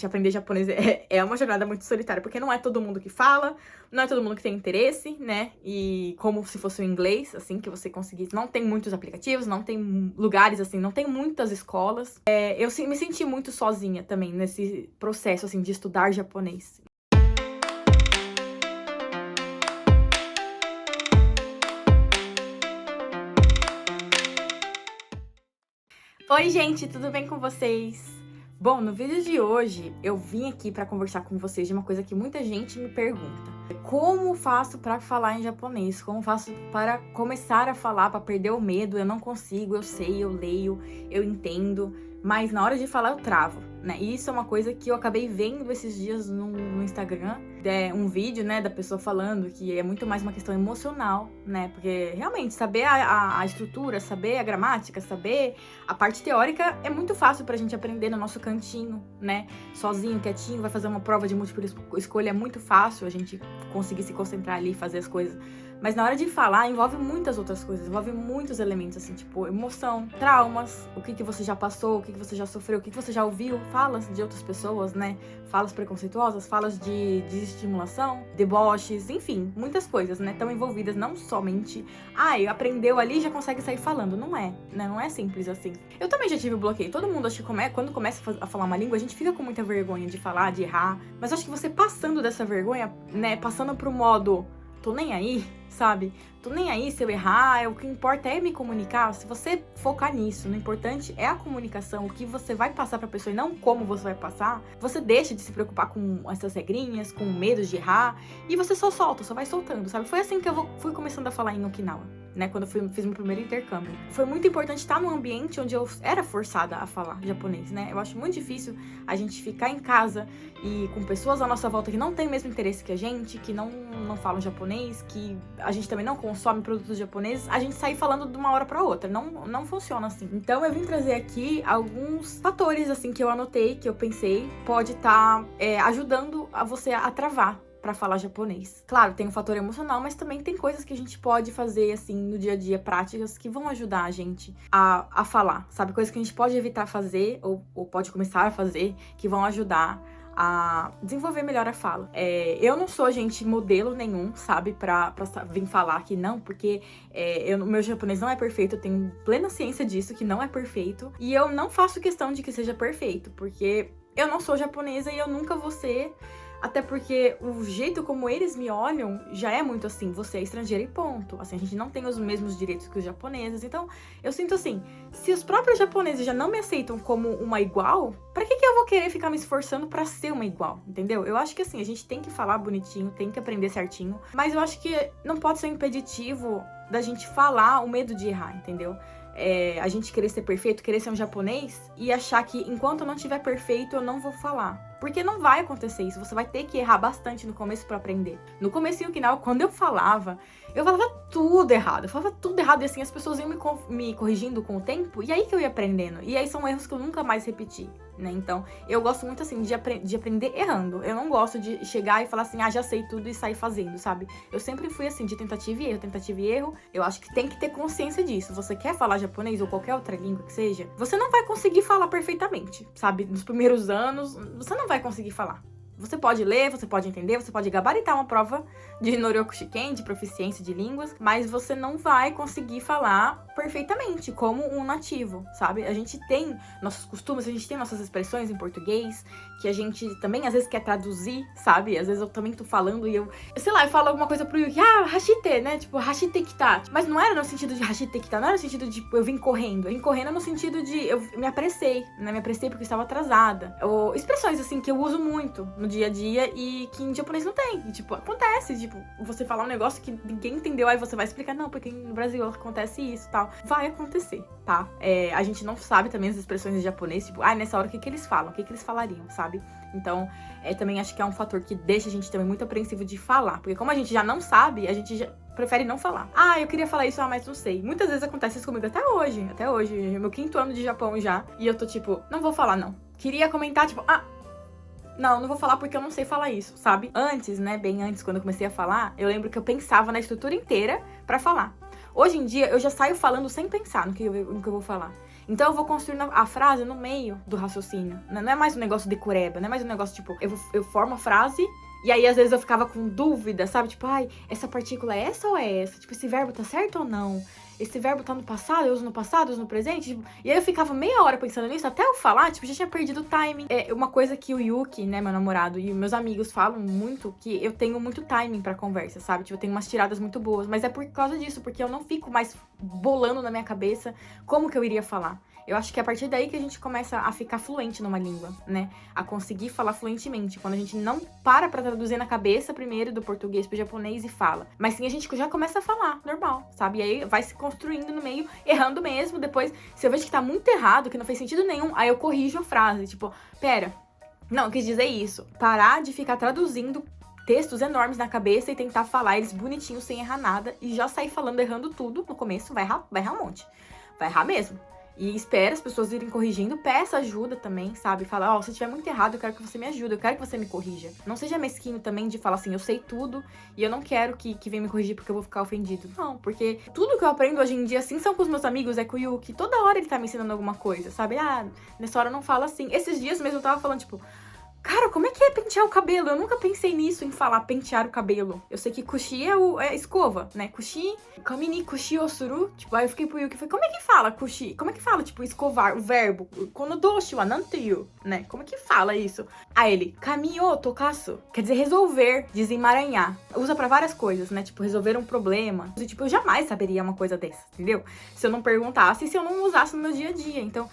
Aprender japonês é uma jornada muito solitária, porque não é todo mundo que fala, não é todo mundo que tem interesse, né? E como se fosse o inglês, assim, que você conseguisse. Não tem muitos aplicativos, não tem lugares, assim, não tem muitas escolas. Eu me senti muito sozinha também nesse processo, assim, de estudar japonês. Oi, gente, tudo bem com vocês? Bom, no vídeo de hoje eu vim aqui para conversar com vocês de uma coisa que muita gente me pergunta. Como faço para falar em japonês? Como faço para começar a falar, para perder o medo? Eu não consigo, eu sei, eu leio, eu entendo, mas na hora de falar eu travo, né? E isso é uma coisa que eu acabei vendo esses dias no Instagram, um vídeo, né, da pessoa falando que é muito mais uma questão emocional, né? Porque realmente saber a estrutura, saber a gramática, saber a parte teórica é muito fácil pra gente aprender no nosso cantinho, né? Sozinho, quietinho, vai fazer uma prova de múltipla escolha, é muito fácil a gente conseguir se concentrar ali e fazer as coisas. Mas na hora de falar, envolve muitas outras coisas, envolve muitos elementos, assim, tipo emoção, traumas, o que você já passou, o que você já sofreu, o que você já ouviu, falas de outras pessoas, né? Falas preconceituosas, falas de desestimulação, deboches, enfim, muitas coisas, né? Estão envolvidas, não somente, aprendeu ali e já consegue sair falando. Não é, né? Não é simples assim. Eu também já tive o bloqueio. Todo mundo, acho que quando começa a falar uma língua, a gente fica com muita vergonha de falar, de errar. Mas acho que você passando dessa vergonha, né? Passando pro modo tô nem aí, sabe? Tô nem aí se eu errar, o que importa é me comunicar. Se você focar nisso, o importante é a comunicação, o que você vai passar pra pessoa e não como você vai passar, você deixa de se preocupar com essas regrinhas, com medo de errar, e você só solta, só vai soltando, sabe? Foi assim que eu fui começando a falar em Okinawa, né? Quando eu fiz meu primeiro intercâmbio. Foi muito importante estar num ambiente onde eu era forçada a falar japonês, né? Eu acho muito difícil a gente ficar em casa e com pessoas à nossa volta que não têm o mesmo interesse que a gente, que não falam japonês, que a gente também não consome produtos japoneses, a gente sair falando de uma hora pra outra. Não funciona assim. Então eu vim trazer aqui alguns fatores, assim, que eu anotei, que eu pensei, pode estar ajudando a você a travar pra falar japonês. Claro, tem um fator emocional, mas também tem coisas que a gente pode fazer, assim, no dia a dia, práticas, que vão ajudar a gente a falar, sabe? Coisas que a gente pode evitar fazer, ou pode começar a fazer, que vão ajudar a desenvolver melhor a fala. Eu não sou, gente, modelo nenhum, sabe, pra vir falar aqui, não, porque o meu japonês não é perfeito, eu tenho plena ciência disso, que não é perfeito, e eu não faço questão de que seja perfeito, porque eu não sou japonesa e eu nunca vou ser. Até porque o jeito como eles me olham já é muito assim, você é estrangeira e ponto. Assim, a gente não tem os mesmos direitos que os japoneses. Então, eu sinto assim, se os próprios japoneses já não me aceitam como uma igual, pra que eu vou querer ficar me esforçando pra ser uma igual, entendeu? Eu acho que assim, a gente tem que falar bonitinho, tem que aprender certinho, mas eu acho que não pode ser impeditivo da gente falar o medo de errar, entendeu? A gente querer ser perfeito, querer ser um japonês e achar que enquanto eu não tiver perfeito, eu não vou falar. Porque não vai acontecer isso, você vai ter que errar bastante no começo pra aprender. No começo em Okinawa, quando eu falava tudo errado. Eu falava tudo errado e assim, as pessoas iam me corrigindo com o tempo e aí que eu ia aprendendo. E aí são erros que eu nunca mais repeti, né? Então, eu gosto muito assim de aprender errando. Eu não gosto de chegar e falar assim, já sei tudo e sair fazendo, sabe? Eu sempre fui assim, de tentativa e erro. Eu acho que tem que ter consciência disso. Você quer falar japonês ou qualquer outra língua que seja, você não vai conseguir falar perfeitamente, sabe? Nos primeiros anos, você não vai conseguir falar. Você pode ler, você pode entender, você pode gabaritar uma prova de Noryoku Shiken, de proficiência de línguas, mas você não vai conseguir falar perfeitamente, como um nativo, sabe? A gente tem nossos costumes, a gente tem nossas expressões em português, que a gente também às vezes quer traduzir, sabe? Às vezes eu também tô falando e eu falo alguma coisa pro Yuki, hashite, né? Tipo, hashite kita. Mas não era no sentido de hashite kita, não era no sentido de, tipo, eu vim correndo. Eu vim correndo no sentido de, eu me apressei, né? Me apressei porque eu estava atrasada. Ou expressões, assim, que eu uso muito no dia a dia e que em japonês não tem. E, tipo, acontece, tipo, você falar um negócio que ninguém entendeu, aí você vai explicar, não, porque no Brasil acontece isso e tal. Vai acontecer, tá? A gente não sabe também as expressões em japonês, tipo, nessa hora o que eles falam, o que eles falariam, sabe? Então, também acho que é um fator que deixa a gente também muito apreensivo de falar. Porque como a gente já não sabe, a gente já prefere não falar. Eu queria falar isso, mas não sei. Muitas vezes acontece isso comigo até hoje, meu 5º ano de Japão já. E eu tô tipo, não vou falar não. Queria comentar, tipo, não vou falar porque eu não sei falar isso, sabe? Antes, né, bem antes, quando eu comecei a falar, eu lembro que eu pensava na estrutura inteira pra falar. Hoje em dia, eu já saio falando sem pensar no que eu vou falar. Então eu vou construindo a frase no meio do raciocínio. Não é mais um negócio decoreba, não é mais um negócio tipo, eu formo a frase e aí às vezes eu ficava com dúvida, sabe? Tipo, ai, essa partícula é essa ou é essa? Tipo, esse verbo tá certo ou não? Esse verbo tá no passado, eu uso no passado, eu uso no presente? Tipo, e aí eu ficava meia hora pensando nisso, até eu falar, tipo, já tinha perdido o timing. É uma coisa que o Yuki, né, meu namorado, e meus amigos falam muito, que eu tenho muito timing pra conversa, sabe? Tipo, eu tenho umas tiradas muito boas, mas é por causa disso, porque eu não fico mais bolando na minha cabeça como que eu iria falar. Eu acho que é a partir daí que a gente começa a ficar fluente numa língua, né? A conseguir falar fluentemente. Quando a gente não para pra traduzir na cabeça primeiro do português pro japonês e fala. Mas sim, a gente já começa a falar, normal, sabe? E aí vai se construindo no meio, errando mesmo. Depois, se eu vejo que tá muito errado, que não fez sentido nenhum, aí eu corrijo a frase. Tipo, pera, não, quis dizer isso. Parar de ficar traduzindo textos enormes na cabeça e tentar falar eles bonitinhos, sem errar nada. E já sair falando, errando tudo no começo, vai errar um monte. Vai errar mesmo. E espera as pessoas irem corrigindo, peça ajuda também, sabe? Fala, ó, se tiver muito errado, eu quero que você me ajude, eu quero que você me corrija. Não seja mesquinho também de falar assim, eu sei tudo e eu não quero que venha me corrigir porque eu vou ficar ofendido. Não, porque tudo que eu aprendo hoje em dia, assim, são com os meus amigos, é com o Yuki. Toda hora ele tá me ensinando alguma coisa, sabe? Ah, nessa hora não fala assim. Esses dias mesmo eu tava falando, tipo, cara, como é que é pentear o cabelo? Eu nunca pensei nisso, em falar pentear o cabelo. Eu sei que kushi é escova, né? Kushi, kamini kushi o suru. Tipo, aí eu fiquei pro Yuki, falei, como é que fala kushi? Como é que fala, tipo, escovar, o verbo? Kono doshi wa nanteyu, né? Como é que fala isso? Aí ele, kami o tokasu. Quer dizer resolver, desemaranhar. Usa pra várias coisas, né? Tipo, resolver um problema. E, tipo, eu jamais saberia uma coisa dessa, entendeu? Se eu não perguntasse e se eu não usasse no meu dia a dia. Então,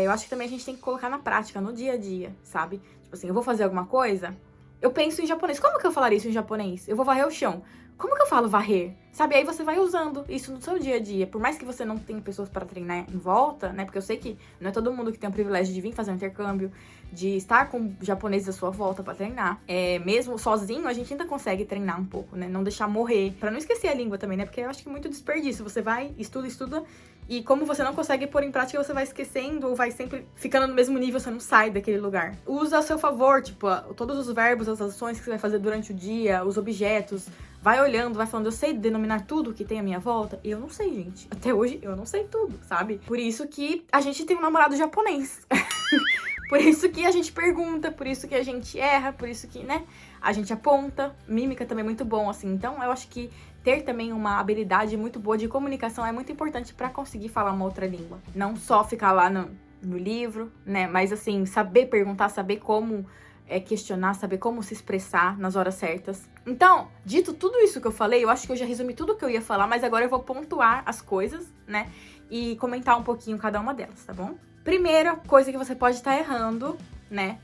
eu acho que também a gente tem que colocar na prática, no dia a dia, sabe? Tipo assim, eu vou fazer alguma coisa, eu penso em japonês. Como que eu falaria isso em japonês? Eu vou varrer o chão. Como que eu falo varrer? Sabe, aí você vai usando isso no seu dia a dia. Por mais que você não tenha pessoas para treinar em volta, né? Porque eu sei que não é todo mundo que tem o privilégio de vir fazer um intercâmbio, de estar com japoneses à sua volta para treinar. Mesmo sozinho, a gente ainda consegue treinar um pouco, né? Não deixar morrer. Para não esquecer a língua também, né? Porque eu acho que é muito desperdício. Você vai, estuda. E como você não consegue pôr em prática, você vai esquecendo ou vai sempre ficando no mesmo nível, você não sai daquele lugar. Usa a seu favor, tipo, todos os verbos, as ações que você vai fazer durante o dia, os objetos. Vai olhando, vai falando, eu sei denominar tudo que tem à minha volta. E eu não sei, gente. Até hoje, eu não sei tudo, sabe? Por isso que a gente tem um namorado japonês. Por isso que a gente pergunta, por isso que a gente erra, por isso que, né, a gente aponta. Mímica também é muito bom, assim. Então, eu acho que ter também uma habilidade muito boa de comunicação é muito importante pra conseguir falar uma outra língua. Não só ficar lá no livro, né, mas, assim, saber perguntar, saber como questionar, saber como se expressar nas horas certas. Então, dito tudo isso que eu falei, eu acho que eu já resumi tudo que eu ia falar, mas agora eu vou pontuar as coisas, né, e comentar um pouquinho cada uma delas, tá bom? Primeira coisa que você pode estar errando, né,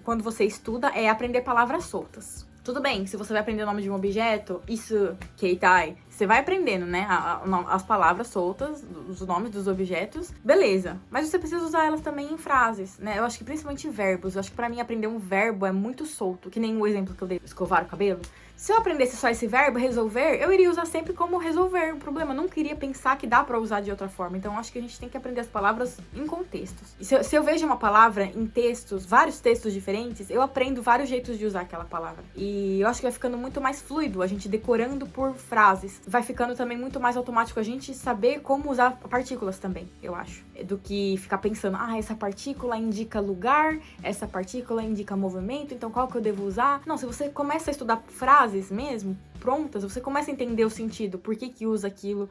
quando você estuda, é aprender palavras soltas. Tudo bem, se você vai aprender o nome de um objeto, isso, keitai, você vai aprendendo, né, as palavras soltas, os nomes dos objetos, beleza. Mas você precisa usar elas também em frases, né? Eu acho que principalmente verbos. Eu acho que pra mim aprender um verbo é muito solto, que nem o exemplo que eu dei, escovar o cabelo. Se eu aprendesse só esse verbo, resolver, eu iria usar sempre como resolver um problema. Eu não queria pensar que dá pra usar de outra forma. Então, acho que a gente tem que aprender as palavras em contextos. E se eu vejo uma palavra em textos, vários textos diferentes, eu aprendo vários jeitos de usar aquela palavra. E eu acho que vai ficando muito mais fluido, a gente decorando por frases. Vai ficando também muito mais automático a gente saber como usar partículas também, eu acho. Do que ficar pensando, essa partícula indica lugar, essa partícula indica movimento, então qual que eu devo usar? Não, se você começa a estudar frases mesmo, prontas, você começa a entender o sentido, por que usa aquilo.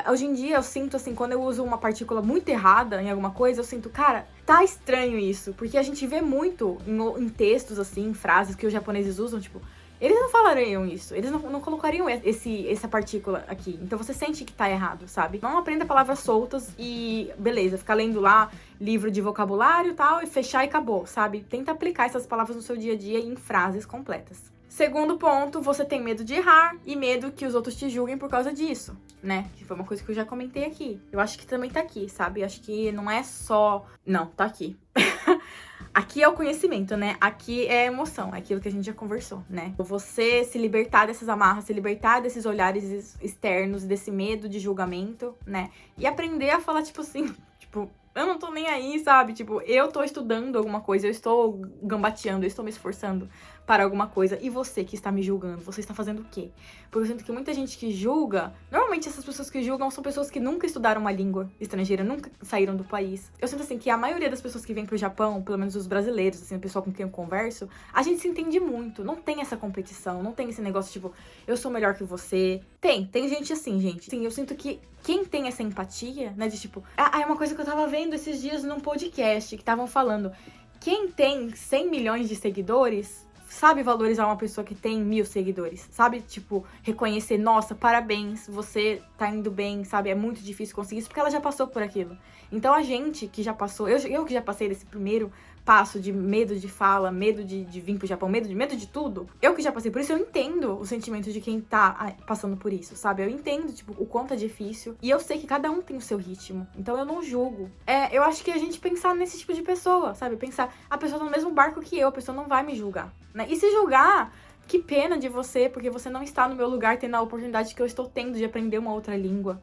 Hoje em dia eu sinto assim, quando eu uso uma partícula muito errada em alguma coisa, eu sinto, cara, tá estranho isso, porque a gente vê muito em textos assim, em frases que os japoneses usam, tipo, eles não falariam isso, eles não colocariam essa partícula aqui. Então você sente que tá errado, sabe? Não aprenda palavras soltas e beleza, ficar lendo lá livro de vocabulário e tal, e fechar e acabou, sabe? Tenta aplicar essas palavras no seu dia a dia em frases completas. Segundo ponto, você tem medo de errar e medo que os outros te julguem por causa disso, né? Que foi uma coisa que eu já comentei aqui. Eu acho que também tá aqui, sabe? Eu acho que não é só... Não, tá aqui. Aqui é o conhecimento, né? Aqui é a emoção, é aquilo que a gente já conversou, né? Você se libertar dessas amarras, se libertar desses olhares externos, desse medo de julgamento, né? E aprender a falar, tipo assim, tipo, Eu não tô nem aí, sabe? Tipo, eu tô estudando alguma coisa, eu estou gambateando, eu estou me esforçando para alguma coisa. E você que está me julgando, você está fazendo o quê? Porque eu sinto que muita gente que julga, normalmente essas pessoas que julgam são pessoas que nunca estudaram uma língua estrangeira, nunca saíram do país. Eu sinto assim que a maioria das pessoas que vêm pro Japão, pelo menos os brasileiros, assim, o pessoal com quem eu converso, a gente se entende muito. Não tem essa competição, não tem esse negócio tipo, eu sou melhor que você. Tem gente assim, gente. Sim, eu sinto que quem tem essa empatia, né, de tipo... é uma coisa que eu tava vendo esses dias num podcast, que estavam falando. Quem tem 100 milhões de seguidores sabe valorizar uma pessoa que tem 1000 seguidores, sabe? Tipo, reconhecer, nossa, parabéns, você tá indo bem, sabe? É muito difícil conseguir isso, porque ela já passou por aquilo. Então, a gente que já passou, eu que já passei desse primeiro passo de medo de fala, medo de vir pro Japão, medo de tudo, eu que já passei por isso, eu entendo o sentimento de quem tá passando por isso, sabe? Eu entendo, tipo, o quanto é difícil, e eu sei que cada um tem o seu ritmo, então eu não julgo. Eu acho que a gente pensar nesse tipo de pessoa, sabe? Pensar, a pessoa tá no mesmo barco que eu, a pessoa não vai me julgar, né? E se julgar, que pena de você, porque você não está no meu lugar tendo a oportunidade que eu estou tendo de aprender uma outra língua.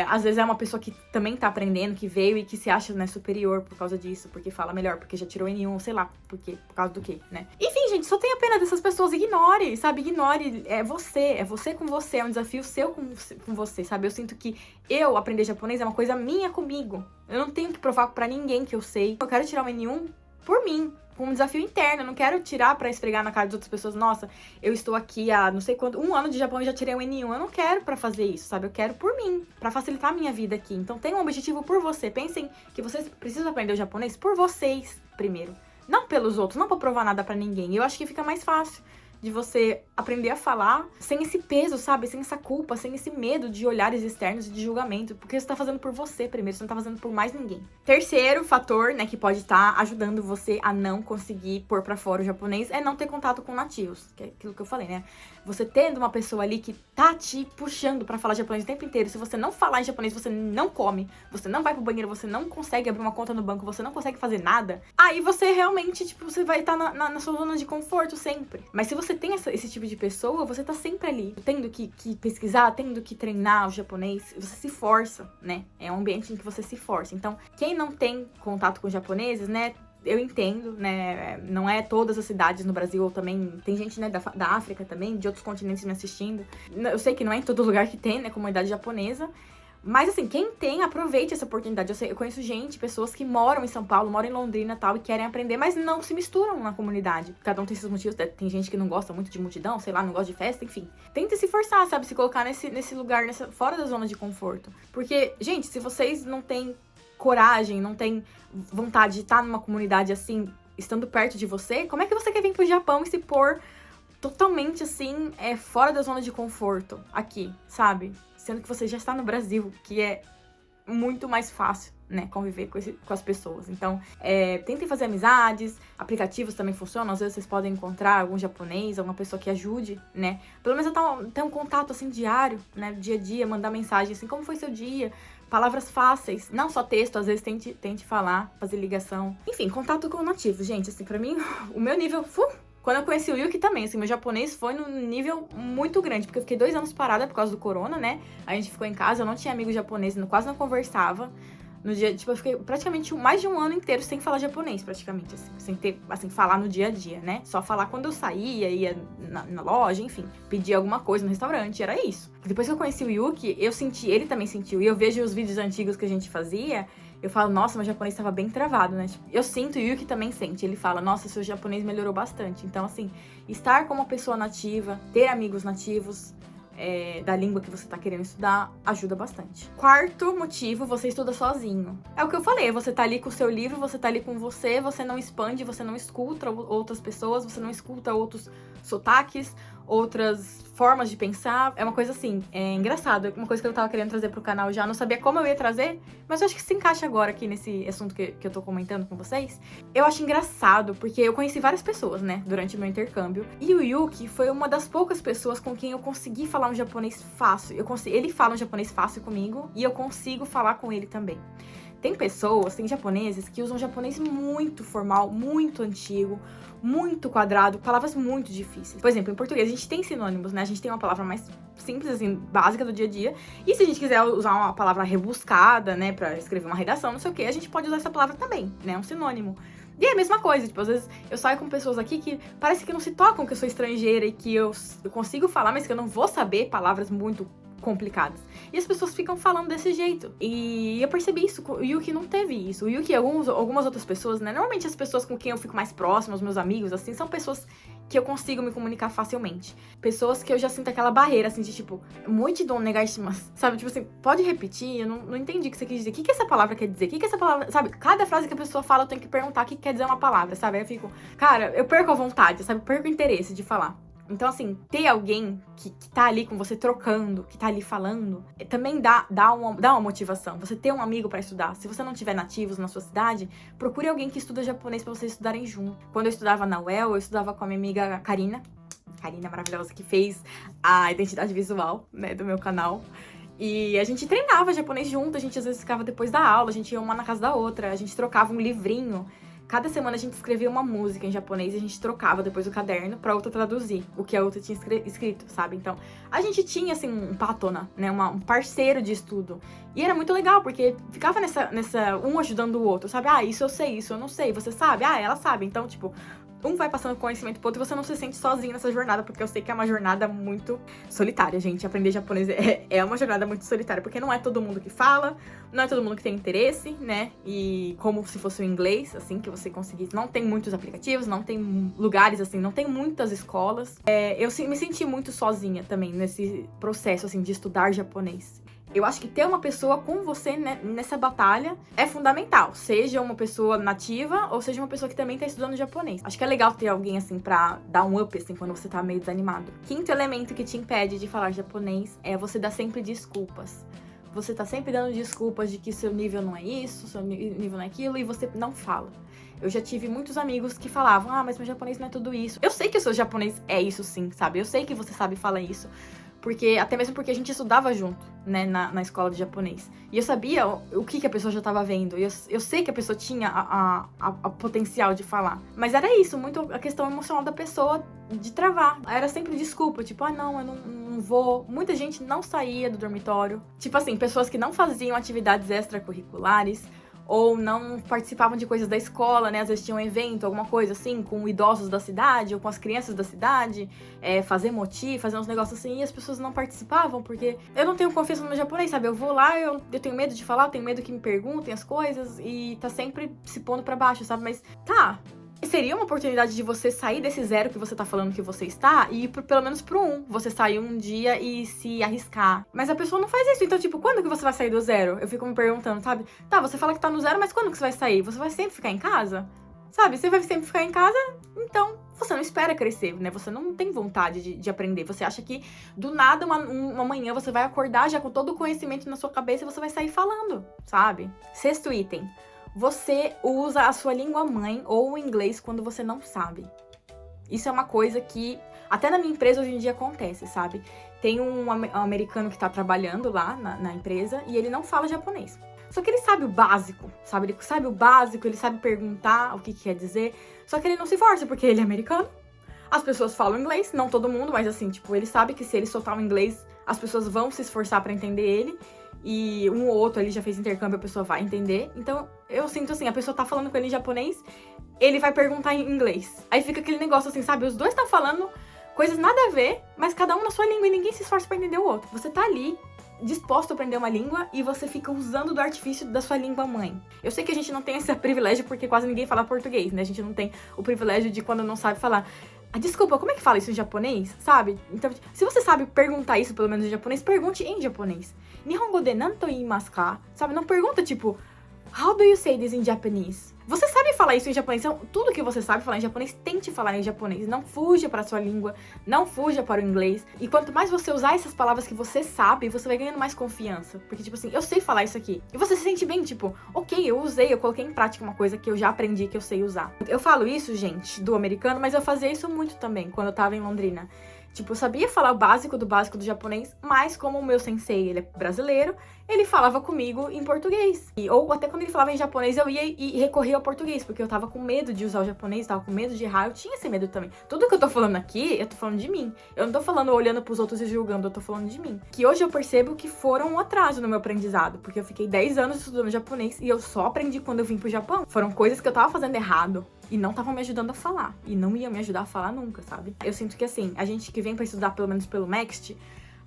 Às vezes é uma pessoa que também tá aprendendo, que veio e que se acha, né, superior por causa disso, porque fala melhor, porque já tirou N1, sei lá, por causa do quê, né? Enfim, gente, só tenha pena dessas pessoas, ignore, sabe? Ignore, é você com você, é um desafio seu com você, sabe? Eu sinto que eu aprender japonês é uma coisa minha comigo. Eu não tenho que provar pra ninguém que eu sei. Eu quero tirar o N1 por mim, com um desafio interno. Eu não quero tirar pra esfregar na cara de outras pessoas. Nossa, eu estou aqui há não sei quanto, 1 ano de Japão e já tirei um N1. Eu não quero pra fazer isso, sabe? Eu quero por mim, pra facilitar a minha vida aqui. Então tenha um objetivo por você. Pensem que vocês precisam aprender o japonês por vocês primeiro. Não pelos outros, não pra provar nada pra ninguém. Eu acho que fica mais fácil de você aprender a falar sem esse peso, sabe? Sem essa culpa, sem esse medo de olhares externos e de julgamento. Porque você tá fazendo por você primeiro, você não tá fazendo por mais ninguém. Terceiro fator, né, que pode estar ajudando você a não conseguir pôr pra fora o japonês é não ter contato com nativos. Que é aquilo que eu falei, né? Você tendo uma pessoa ali que tá te puxando pra falar japonês o tempo inteiro. Se você não falar em japonês, você não come, você não vai pro banheiro, você não consegue abrir uma conta no banco, você não consegue fazer nada. Aí você realmente, tipo, você vai estar na sua zona de conforto sempre. Mas se você tem esse tipo de pessoa, você tá sempre ali, tendo que pesquisar, tendo que treinar o japonês, você se força, né? É um ambiente em que você se força. Então, quem não tem contato com japoneses, né? Eu entendo, né? Não é todas as cidades no Brasil, ou também tem gente, né, da África também, de outros continentes me assistindo. Eu sei que não é em todo lugar que tem, né, comunidade japonesa. Mas, assim, quem tem, aproveite essa oportunidade. Eu conheço gente, pessoas que moram em São Paulo, moram em Londrina e tal, e querem aprender, mas não se misturam na comunidade. Cada um tem seus motivos. Tem gente que não gosta muito de multidão, sei lá, não gosta de festa, enfim. Tente se forçar, sabe? Se colocar nesse lugar, fora da zona de conforto. Porque, gente, se vocês não têm coragem, não têm vontade de estar numa comunidade assim, estando perto de você, como é que você quer vir pro Japão e se pôr totalmente, assim, fora da zona de conforto aqui, sabe? Sendo que você já está no Brasil, que é muito mais fácil, né, conviver com as pessoas. Então, tentem fazer amizades, aplicativos também funcionam, às vezes vocês podem encontrar algum japonês, alguma pessoa que ajude, né, pelo menos ter um contato, assim, diário, né, dia a dia, mandar mensagem, assim, como foi seu dia, palavras fáceis, não só texto, às vezes tente falar, fazer ligação, enfim, contato com nativos, gente, assim, pra mim, o meu nível, quando eu conheci o Yuki também, assim, meu japonês foi num nível muito grande, porque eu fiquei 2 anos parada por causa do corona, né? A gente ficou em casa, eu não tinha amigo japonês, quase não conversava. No dia, tipo, eu fiquei praticamente mais de 1 ano inteiro sem falar japonês, praticamente, assim, sem ter, assim, falar no dia a dia, né? Só falar quando eu saía, ia na loja, enfim, pedir alguma coisa no restaurante, era isso. Depois que eu conheci o Yuki, ele também sentiu, e eu vejo os vídeos antigos que a gente fazia, eu falo, nossa, meu japonês estava bem travado, né? Tipo, eu sinto, e o Yuki também sente. Ele fala, nossa, seu japonês melhorou bastante. Então, assim, estar como uma pessoa nativa, ter amigos nativos da língua que você tá querendo estudar, ajuda bastante. Quarto motivo, você estuda sozinho. É o que eu falei, você tá ali com o seu livro, você tá ali com você não expande, você não escuta outras pessoas, você não escuta outros sotaques, outras formas de pensar. É uma coisa assim, engraçado, uma coisa que eu tava querendo trazer pro canal já, não sabia como eu ia trazer, mas eu acho que se encaixa agora aqui nesse assunto que eu tô comentando com vocês. Eu acho engraçado, porque eu conheci várias pessoas, né, durante o meu intercâmbio, e o Yuki foi uma das poucas pessoas com quem eu consegui falar um japonês fácil. Ele fala um japonês fácil comigo, e eu consigo falar com ele também. Tem pessoas, tem japoneses que usam japonês muito formal, muito antigo, muito quadrado, palavras muito difíceis. Por exemplo, em português a gente tem sinônimos, né? A gente tem uma palavra mais simples, assim, básica do dia a dia. E se a gente quiser usar uma palavra rebuscada, né, pra escrever uma redação, não sei o que, a gente pode usar essa palavra também, né? Um sinônimo. E é a mesma coisa, tipo, às vezes eu saio com pessoas aqui que parece que não se tocam que eu sou estrangeira e que eu consigo falar, mas que eu não vou saber palavras muito complicadas. E as pessoas ficam falando desse jeito. E eu percebi isso, o Yuki não teve isso. O Yuki e algumas outras pessoas, né? Normalmente as pessoas com quem eu fico mais próxima, os meus amigos, assim, são pessoas que eu consigo me comunicar facilmente. Pessoas que eu já sinto aquela barreira, assim, de tipo, muito dom negativas, sabe? Tipo assim, pode repetir? Eu não entendi o que você quis dizer. O que essa palavra quer dizer? O que essa palavra... Sabe? Cada frase que a pessoa fala, eu tenho que perguntar o que quer dizer uma palavra, sabe? Aí eu fico... Cara, eu perco a vontade, sabe? Eu perco o interesse de falar. Então, assim, ter alguém que tá ali com você trocando, que tá ali falando, também dá uma motivação. Você ter um amigo pra estudar. Se você não tiver nativos na sua cidade, procure alguém que estuda japonês pra vocês estudarem junto. Quando eu estudava na UEL, eu estudava com a minha amiga Karina. Karina maravilhosa, que fez a identidade visual, né, do meu canal. E a gente treinava japonês junto, a gente às vezes ficava depois da aula, a gente ia uma na casa da outra, a gente trocava um livrinho. Cada semana a gente escrevia uma música em japonês e a gente trocava depois o caderno pra outra traduzir o que a outra tinha escrito, sabe? Então, a gente tinha, assim, um patona, né? Um parceiro de estudo. E era muito legal, porque ficava nessa um ajudando o outro, sabe? Ah, isso eu sei, isso eu não sei. Você sabe? Ah, ela sabe. Então, tipo, um vai passando conhecimento pro outro e você não se sente sozinho nessa jornada, porque eu sei que é uma jornada muito solitária, gente. Aprender japonês é uma jornada muito solitária, porque não é todo mundo que fala, não é todo mundo que tem interesse, né? E como se fosse o inglês, assim, que você conseguisse. Não tem muitos aplicativos, não tem lugares, assim, não tem muitas escolas. Eu me senti muito sozinha também nesse processo, assim, de estudar japonês. Eu acho que ter uma pessoa com você, né, nessa batalha é fundamental. Seja uma pessoa nativa ou seja uma pessoa que também tá estudando japonês. Acho que é legal ter alguém, assim, pra dar um up, assim, quando você tá meio desanimado. Quinto elemento que te impede de falar japonês é você dar sempre desculpas. Você tá sempre dando desculpas de que seu nível não é isso, seu nível não é aquilo, e você não fala. Eu já tive muitos amigos que falavam, ah, mas meu japonês não é tudo isso. Eu sei que o seu japonês é isso sim, sabe? Eu sei que você sabe falar isso. Até mesmo porque a gente estudava junto, né, na escola de japonês. E eu sabia o que a pessoa já estava vendo. E eu sei que a pessoa tinha a potencial de falar. Mas era isso, muito a questão emocional da pessoa de travar. Era sempre desculpa, tipo, ah, não, eu não vou. Muita gente não saía do dormitório. Tipo assim, pessoas que não faziam atividades extracurriculares, ou não participavam de coisas da escola, né? Às vezes tinha um evento, alguma coisa assim, com idosos da cidade, ou com as crianças da cidade, fazer moti, fazer uns negócios assim, e as pessoas não participavam, porque eu não tenho confiança no meu japonês, sabe? Eu vou lá, eu tenho medo de falar, eu tenho medo que me perguntem as coisas, e tá sempre se pondo pra baixo, sabe? Mas, tá... Seria uma oportunidade de você sair desse zero que você tá falando que você está e ir pelo menos pro 1. Você sair um dia e se arriscar. Mas a pessoa não faz isso. Então, tipo, quando que você vai sair do zero? Eu fico me perguntando, sabe? Tá, você fala que tá no zero, mas quando que você vai sair? Você vai sempre ficar em casa? Sabe? Você vai sempre ficar em casa, então você não espera crescer, né? Você não tem vontade de aprender. Você acha que do nada, uma manhã, você vai acordar já com todo o conhecimento na sua cabeça e você vai sair falando, sabe? Sexto item. Você usa a sua língua mãe ou o inglês quando você não sabe. Isso é uma coisa que até na minha empresa hoje em dia acontece, sabe? Tem um americano que tá trabalhando lá na empresa e ele não fala japonês. Só que ele sabe o básico, sabe? Ele sabe o básico, ele sabe perguntar o que quer dizer. Só que ele não se força porque ele é americano. As pessoas falam inglês, não todo mundo, mas assim, tipo, ele sabe que se ele soltar o inglês, as pessoas vão se esforçar pra entender ele. E um ou outro ali já fez intercâmbio, a pessoa vai entender. Então, eu sinto assim, a pessoa tá falando com ele em japonês, ele vai perguntar em inglês. Aí fica aquele negócio assim, sabe? Os dois estão falando coisas nada a ver, mas cada um na sua língua e ninguém se esforça pra entender o outro. Você tá ali, disposto a aprender uma língua e você fica usando do artifício da sua língua mãe. Eu sei que a gente não tem esse privilégio porque quase ninguém fala português, né? A gente não tem o privilégio de quando não sabe falar. Ah, desculpa, como é que fala isso em japonês? Sabe? Então, se você sabe perguntar isso, pelo menos em japonês, pergunte em japonês. Nihongo de nanto iimasu ka? Sabe? Não pergunta, tipo, how do you say this in Japanese? Você sabe falar isso em japonês, então tudo que você sabe falar em japonês, tente falar em japonês. Não fuja para a sua língua, não fuja para o inglês. E quanto mais você usar essas palavras que você sabe, você vai ganhando mais confiança. Porque, tipo assim, eu sei falar isso aqui. E você se sente bem, tipo, ok, eu coloquei em prática uma coisa que eu já aprendi, que eu sei usar. Eu falo isso, gente, do americano, mas eu fazia isso muito também, quando eu tava em Londrina. Tipo, eu sabia falar o básico do japonês, mas como o meu sensei, ele é brasileiro, ele falava comigo em português. Ou até quando ele falava em japonês, eu ia e recorria ao português, porque eu tava com medo de usar o japonês, tava com medo de errar, eu tinha esse medo também. Tudo que eu tô falando aqui, eu tô falando de mim. Eu não tô falando olhando pros outros e julgando, eu tô falando de mim. Que hoje eu percebo que foram um atraso no meu aprendizado, porque eu fiquei 10 anos estudando japonês e eu só aprendi quando eu vim pro Japão. Foram coisas que eu tava fazendo errado e não estavam me ajudando a falar. E não iam me ajudar a falar nunca, sabe? Eu sinto que assim, a gente que vem pra estudar pelo menos pelo Next,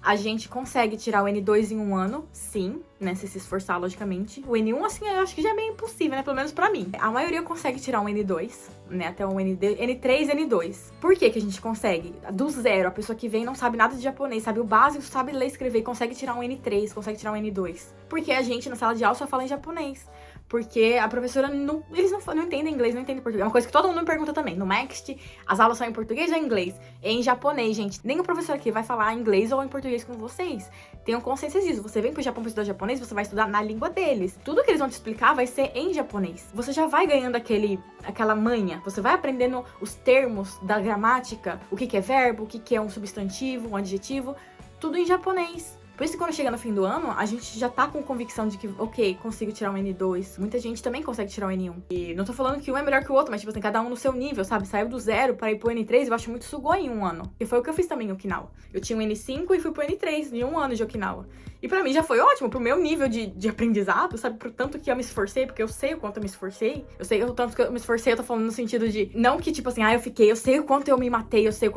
a gente consegue tirar o N2 em um ano, sim, né, se esforçar, logicamente. O N1, assim, eu acho que já é bem impossível, né, pelo menos pra mim. A maioria consegue tirar um N2, né, até um N3, N2. Por que que a gente consegue? Do zero, a pessoa que vem não sabe nada de japonês, sabe o básico, sabe ler e escrever, consegue tirar um N3, consegue tirar um N2. Porque a gente, na sala de aula, só fala em japonês. Porque a professora eles não entendem inglês, não entendem português. É uma coisa que todo mundo me pergunta também. No Next, as aulas são em português ou em inglês? É em japonês, gente. Nem o professor aqui vai falar em inglês ou em português com vocês. Tenham consciência disso. Você vem pro Japão pra estudar japonês, você vai estudar na língua deles. Tudo que eles vão te explicar vai ser em japonês. Você já vai ganhando aquela manha. Você vai aprendendo os termos da gramática, o que é verbo, o que é um substantivo, um adjetivo. Tudo em japonês. Por isso que quando chega no fim do ano, a gente já tá com convicção de que, ok, consigo tirar um N2. Muita gente também consegue tirar um N1. E não tô falando que um é melhor que o outro, mas tipo assim, cada um no seu nível, sabe? Saiu do zero pra ir pro N3, eu acho muito sugoi em um ano. E foi o que eu fiz também em Okinawa. Eu tinha um N5 e fui pro N3 em um ano de Okinawa. E pra mim já foi ótimo, pro meu nível de aprendizado, sabe? Pro tanto que eu me esforcei, porque eu sei o quanto eu me esforcei. Eu sei o tanto que eu me esforcei, eu tô falando no sentido de... Não que, tipo assim, eu sei o quanto eu me matei, eu sei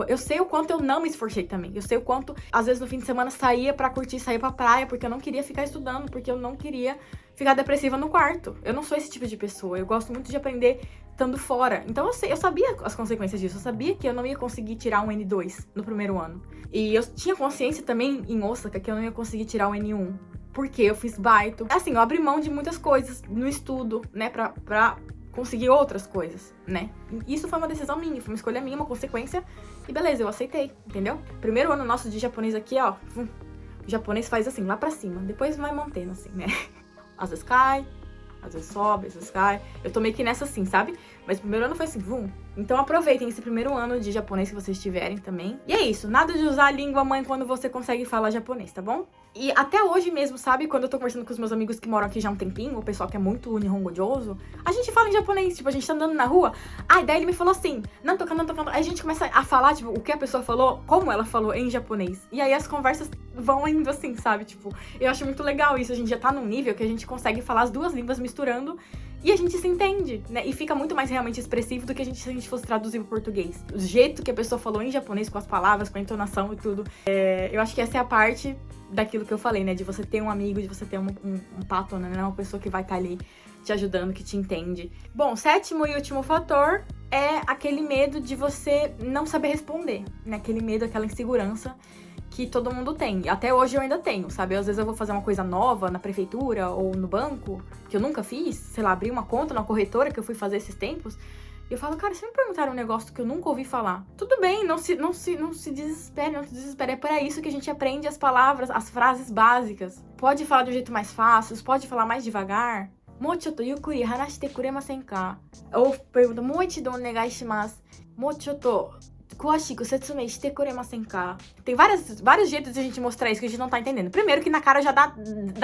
o quanto eu não me esforcei também. Eu sei o quanto, às vezes, no fim de semana, saía pra curtir, saía pra praia, porque eu não queria ficar estudando, porque eu não queria ficar depressiva no quarto. Eu não sou esse tipo de pessoa, eu gosto muito de aprender estando fora. Então eu sabia as consequências disso, eu sabia que eu não ia conseguir tirar um N2 no primeiro ano. E eu tinha consciência também em Osaka que eu não ia conseguir tirar um N1, porque eu fiz baito. Assim, eu abri mão de muitas coisas no estudo, né, pra conseguir outras coisas, né? Isso foi uma decisão minha, foi uma escolha minha, uma consequência, e beleza, eu aceitei, entendeu? Primeiro ano nosso de japonês aqui, ó, o japonês faz assim, lá pra cima, depois vai mantendo assim, né? Às vezes cai, às vezes sobe, às vezes cai. Eu tô meio que nessa assim, sabe? Mas o primeiro ano foi assim, vum. Então aproveitem esse primeiro ano de japonês que vocês tiverem também. E é isso, nada de usar a língua mãe quando você consegue falar japonês, tá bom? E até hoje mesmo, sabe? Quando eu tô conversando com os meus amigos que moram aqui já há um tempinho, o pessoal que é muito nihongojoso, a gente fala em japonês, tipo, a gente tá andando na rua, daí ele me falou assim, não tocando. Aí a gente começa a falar, tipo, o que a pessoa falou, como ela falou em japonês. E aí as conversas vão indo assim, sabe? Tipo, eu acho muito legal isso, a gente já tá num nível que a gente consegue falar as duas línguas misturando e a gente se entende, né? E fica muito mais realmente expressivo do que se a gente fosse traduzir pro português. O jeito que a pessoa falou em japonês, com as palavras, com a entonação e tudo. Eu acho que essa é a parte daquilo que eu falei, né? De você ter um amigo, de você ter um pato, né? Uma pessoa que vai estar ali te ajudando, que te entende. Bom, sétimo e último fator é aquele medo de você não saber responder, né? Aquele medo, aquela insegurança que todo mundo tem. Até hoje eu ainda tenho, sabe? Às vezes eu vou fazer uma coisa nova na prefeitura ou no banco, que eu nunca fiz, sei lá, abrir uma conta na corretora que eu fui fazer esses tempos, e eu falo, cara, se me perguntaram um negócio que eu nunca ouvi falar, tudo bem, não se desespere, não se desespere. É para isso que a gente aprende as palavras, as frases básicas. Pode falar de um jeito mais fácil, pode falar mais devagar. Mochoto yukuri harashite kuremasen ka? Ou pergunta, moichido onegai shimasu. Mochoto kuashiku setsumei shite kuremasen ka? Tem vários jeitos de a gente mostrar isso que a gente não tá entendendo. Primeiro que na cara já dá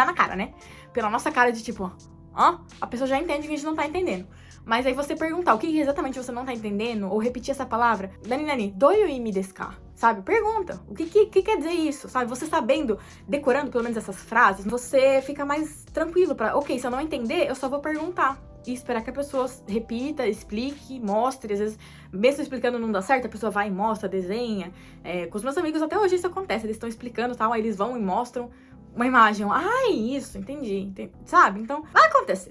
na cara, né? Pela nossa cara de tipo, a pessoa já entende que a gente não tá entendendo. Mas aí você perguntar o que exatamente você não tá entendendo, ou repetir essa palavra, nani, doiu imi desu ka? Sabe? Pergunta. O que quer dizer isso? Sabe? Você sabendo, decorando pelo menos essas frases, você fica mais tranquilo pra, ok, se eu não entender, eu só vou perguntar. E esperar que a pessoa repita, explique, mostre. Às vezes, mesmo explicando não dá certo, a pessoa vai e mostra, desenha. Com os meus amigos até hoje isso acontece. Eles estão explicando e tal, aí eles vão e mostram uma imagem. Isso, entendi. Sabe? Então, vai acontecer.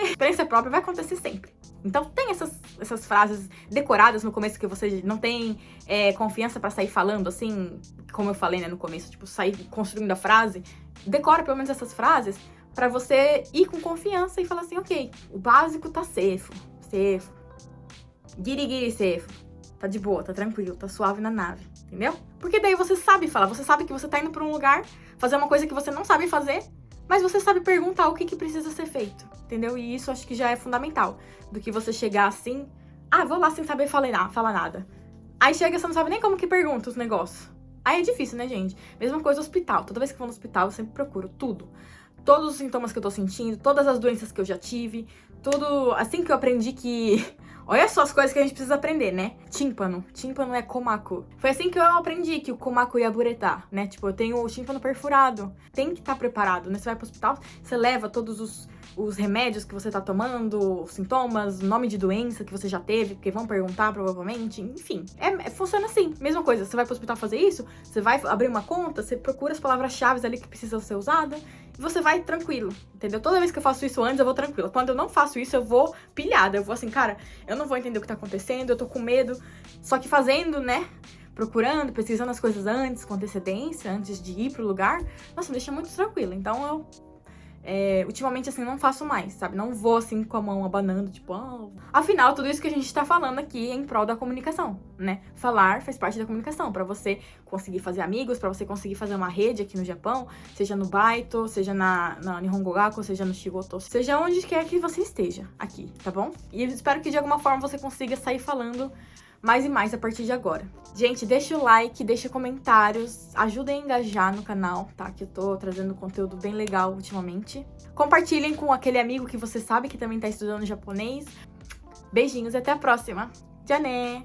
Experiência própria vai acontecer sempre. Então, tem essas frases decoradas no começo que você não tem confiança pra sair falando, assim, como eu falei, né, no começo, tipo, sair construindo a frase. Decora pelo menos essas frases pra você ir com confiança e falar assim, ok, o básico tá safe. Girigiri safe. Tá de boa, tá tranquilo, tá suave na nave, entendeu? Porque daí você sabe falar, você sabe que você tá indo pra um lugar, fazer uma coisa que você não sabe fazer, mas você sabe perguntar o que precisa ser feito, entendeu? E isso acho que já é fundamental, do que você chegar assim, vou lá sem saber falar nada. Aí chega, você não sabe nem como que pergunta os negócios. Aí é difícil, né, gente? Mesma coisa hospital. Toda vez que eu vou no hospital, eu sempre procuro tudo. Todos os sintomas que eu tô sentindo, todas as doenças que eu já tive, tudo. Assim que eu aprendi que. Olha só as coisas que a gente precisa aprender, né? Tímpano. Tímpano é komaku. Foi assim que eu aprendi que o komaku ia buretar, né? Tipo, eu tenho o tímpano perfurado. Tem que estar preparado, né? Você vai pro hospital, você leva todos os remédios que você tá tomando, os sintomas, nome de doença que você já teve, porque vão perguntar provavelmente, enfim. Funciona assim, mesma coisa, você vai pro hospital fazer isso, você vai abrir uma conta, você procura as palavras-chave ali que precisam ser usadas, e você vai tranquilo, entendeu? Toda vez que eu faço isso antes, eu vou tranquila. Quando eu não faço isso, eu vou pilhada, eu vou assim, cara, eu não vou entender o que tá acontecendo, eu tô com medo, só que fazendo, né? Procurando, pesquisando as coisas antes, com antecedência, antes de ir pro lugar, nossa, me deixa muito tranquila. Então eu ultimamente, assim, não faço mais, sabe? Não vou, assim, com a mão abanando, tipo... Afinal, tudo isso que a gente tá falando aqui é em prol da comunicação, né? Falar faz parte da comunicação, pra você conseguir fazer amigos, pra você conseguir fazer uma rede aqui no Japão, seja no Baito, seja na Nihongo Gaku, seja no Shigoto, seja onde quer que você esteja aqui, tá bom? E eu espero que de alguma forma você consiga sair falando mais e mais a partir de agora. Gente, deixa o like, deixa comentários, ajuda a engajar no canal, tá? Que eu tô trazendo conteúdo bem legal ultimamente. Compartilhem com aquele amigo que você sabe que também tá estudando japonês. Beijinhos e até a próxima. Já né!